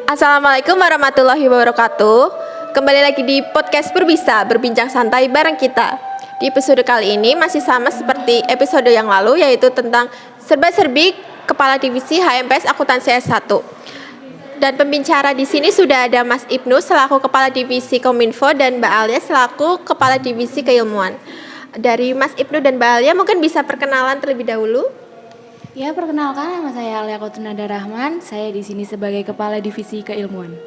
Assalamualaikum warahmatullahi wabarakatuh. Kembali lagi di podcast Berbisa, berbincang santai bareng kita. Di episode kali ini masih sama seperti episode yang lalu, yaitu tentang serba-serbi Kepala Divisi HMPS Akuntansi S1. Dan pembicara di sini sudah ada Mas Ibnu selaku Kepala Divisi Kominfo dan Mbak Alia selaku Kepala Divisi Keilmuan. Dari Mas Ibnu dan Mbak Alia mungkin bisa perkenalan terlebih dahulu. Ya, perkenalkan, nama saya Alia Kotunada Rahman. Saya di sini sebagai Kepala Divisi Keilmuan.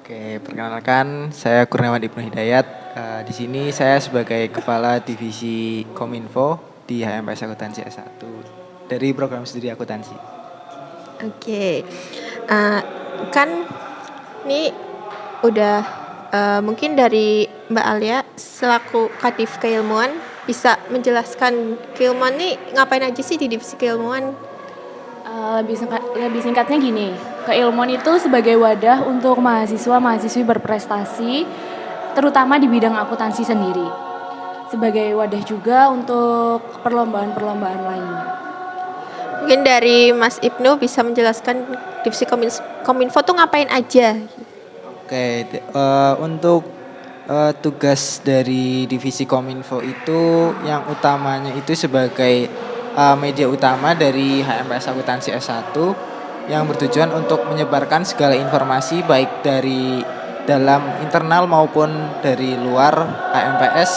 Oke, perkenalkan saya Kurniawan Ibnu Hidayat. Di sini saya sebagai Kepala Divisi Kominfo di HMPS Akuntansi S1 dari program studi akuntansi. Oke, kan ini udah mungkin dari Mbak Alia selaku Kadif Keilmuan bisa menjelaskan keilmuan nih ngapain aja sih di divisi keilmuan? Lebih singkatnya gini, keilmuan itu sebagai wadah untuk mahasiswa-mahasiswi berprestasi, terutama di bidang akuntansi sendiri. Sebagai wadah juga untuk perlombaan-perlombaan lainnya. Mungkin dari Mas Ibnu bisa menjelaskan divisi Kominfo tuh ngapain aja? Oke, untuk tugas dari divisi Kominfo itu yang utamanya itu sebagai media utama dari HMPS Akuntansi S1 yang bertujuan untuk menyebarkan segala informasi baik dari dalam internal maupun dari luar HMPS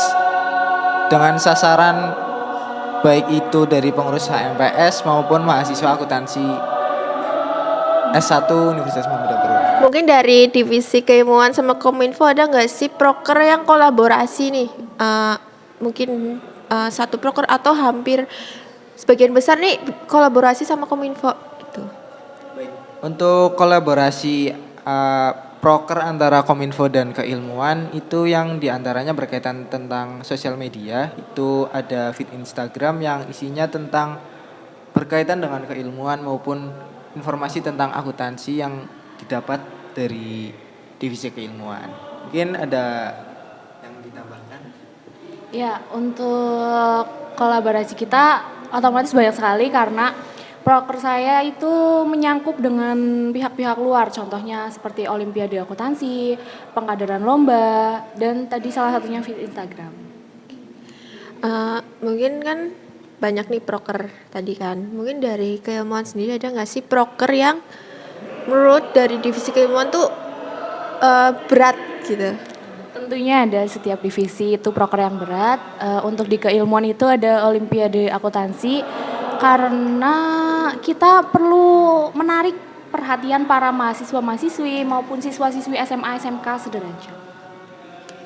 dengan sasaran baik itu dari pengurus HMPS maupun mahasiswa akuntansi S1 Universitas Muhammadiyah Bogor. Mungkin dari divisi keilmuan sama Kominfo ada nggak sih proker yang kolaborasi nih? Mungkin satu proker atau hampir sebagian besar nih kolaborasi sama Kominfo gitu. Untuk kolaborasi proker antara Kominfo dan keilmuan itu yang diantaranya berkaitan tentang sosial media. Itu ada feed Instagram yang isinya tentang berkaitan dengan keilmuan maupun informasi tentang akuntansi yang didapat dari divisi keilmuan. Mungkin ada yang ditambahkan? Ya, untuk kolaborasi kita otomatis banyak sekali karena proker saya itu menyangkut dengan pihak-pihak luar, contohnya seperti Olimpiade Akuntansi, pengkaderan lomba, dan tadi salah satunya feed Instagram. Mungkin kan banyak nih proker tadi kan. Mungkin dari keilmuan sendiri ada nggak sih proker yang menurut dari divisi keilmuan tuh berat gitu? Tentunya ada setiap divisi itu proker yang berat. Untuk di keilmuan itu ada Olimpiade Akuntansi karena kita perlu menarik perhatian para mahasiswa-mahasiswi maupun siswa-siswi SMA SMK sederajat.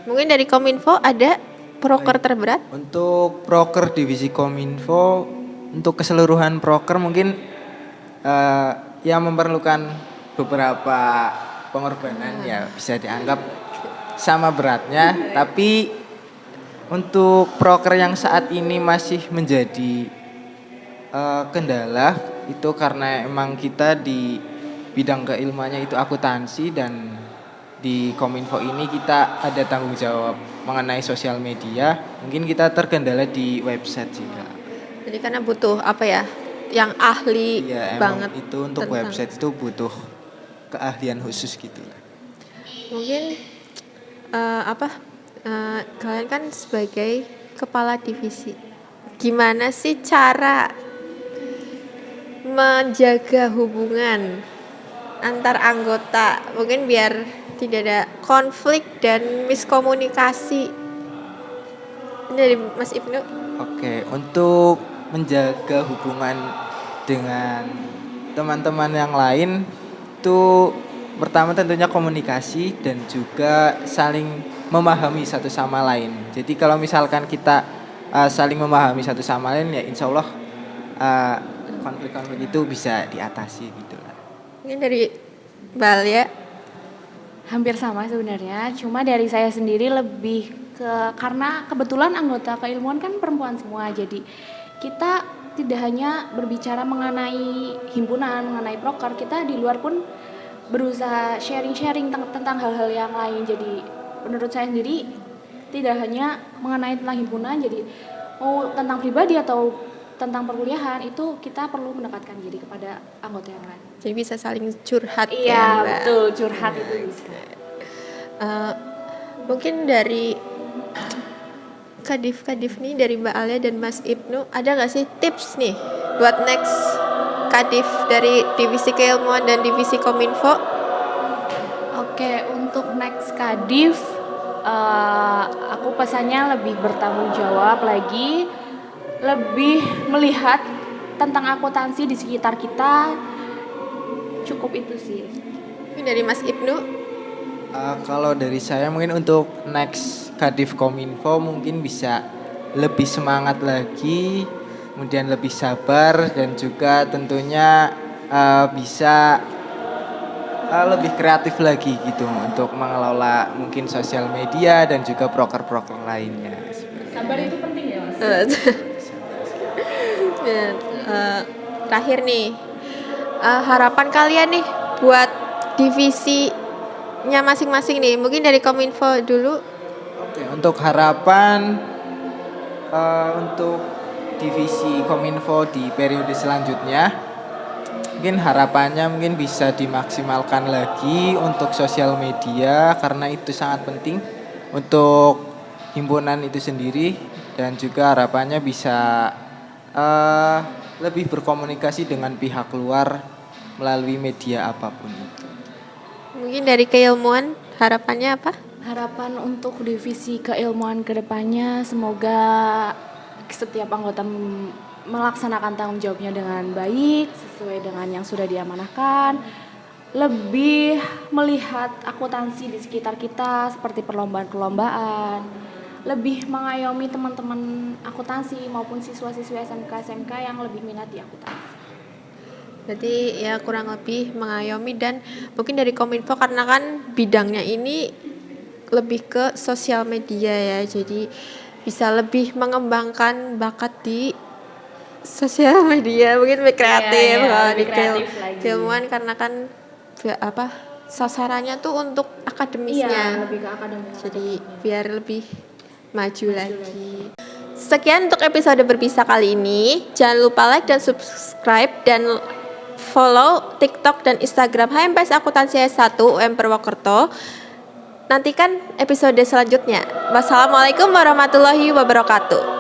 Mungkin dari Kominfo ada proker terberat? Untuk proker divisi Kominfo, untuk keseluruhan proker mungkin yang memerlukan beberapa pengorbanan ya bisa dianggap sama beratnya. Tapi untuk proker yang saat ini masih menjadi kendala itu karena emang kita di bidang keilmuannya itu akuntansi dan di Kominfo ini kita ada tanggung jawab mengenai sosial media. Mungkin kita terkendala di website juga. Jadi karena butuh apa ya? Yang ahli Iya, banget. emang itu untuk tentang- website itu butuh keahlian khusus gitu. Mungkin kalian kan sebagai kepala divisi, gimana sih cara menjaga hubungan antar anggota? Mungkin biar tidak ada konflik dan miskomunikasi. Ini dari Mas Ibnu. Oke, untuk menjaga hubungan dengan teman-teman yang lain itu pertama tentunya komunikasi dan juga saling memahami satu sama lain. Jadi kalau misalkan kita saling memahami satu sama lain ya insya Allah konflik-konflik itu bisa diatasi gitu lah. Mungkin dari Balia. Hampir sama sebenarnya, cuma dari saya sendiri lebih karena kebetulan anggota keilmuan kan perempuan semua, jadi kita tidak hanya berbicara mengenai himpunan, mengenai proker, kita di luar pun berusaha sharing-sharing tentang hal-hal yang lain. Jadi menurut saya sendiri tidak hanya mengenai tentang himpunan, jadi mau tentang pribadi atau tentang perkuliahan itu kita perlu mendekatkan diri kepada anggota yang lain. Jadi bisa saling curhat ya, Iya, Mbak. betul, curhat itu bisa. Mungkin dari Kadif nih, dari Mbak Alia dan Mas Ibnu, ada nggak sih tips nih buat next Kadif dari divisi keilmuan dan divisi kominfo? Oke, untuk next Kadif, aku pesannya lebih bertanggung jawab lagi, lebih melihat tentang akuntansi di sekitar kita. Cukup itu sih. Ini dari Mas Ibnu. Kalau dari saya mungkin untuk next Kadif Kominfo mungkin bisa lebih semangat lagi, kemudian lebih sabar dan juga tentunya bisa lebih kreatif lagi gitu untuk mengelola mungkin sosial media dan juga proker-proker lainnya. Sabar itu penting ya, Mas? Ya, terakhir nih, harapan kalian nih buat divisinya masing-masing nih, mungkin dari kominfo dulu. Oke, untuk harapan untuk divisi Kominfo di periode selanjutnya, mungkin harapannya mungkin bisa dimaksimalkan lagi untuk sosial media karena itu sangat penting untuk himpunan itu sendiri, dan juga harapannya bisa lebih berkomunikasi dengan pihak luar melalui media apapun itu. Mungkin dari keilmuan harapannya apa? Harapan untuk divisi keilmuan kedepannya semoga setiap anggota melaksanakan tanggung jawabnya dengan baik sesuai dengan yang sudah diamanahkan, lebih melihat akuntansi di sekitar kita seperti perlombaan-perlombaan, lebih mengayomi teman-teman akuntansi maupun siswa-siswa SMK yang lebih minat di akuntansi. Berarti ya kurang lebih mengayomi, dan mungkin dari kominfo karena kan bidangnya ini lebih ke sosial media ya, jadi bisa lebih mengembangkan bakat di sosial media, mungkin lebih kreatif. Iya, Kalau lebih di kreatif lagi. keilmuan karena kan sasarannya tuh untuk akademisnya, Iya, lebih ke akademik. jadi biar lebih maju lagi. Sekian untuk episode berpisah kali ini. Jangan lupa like dan subscribe dan follow TikTok dan Instagram HMPS Akuntansi S1 UM Purwokerto. Nantikan episode selanjutnya. Wassalamualaikum warahmatullahi wabarakatuh.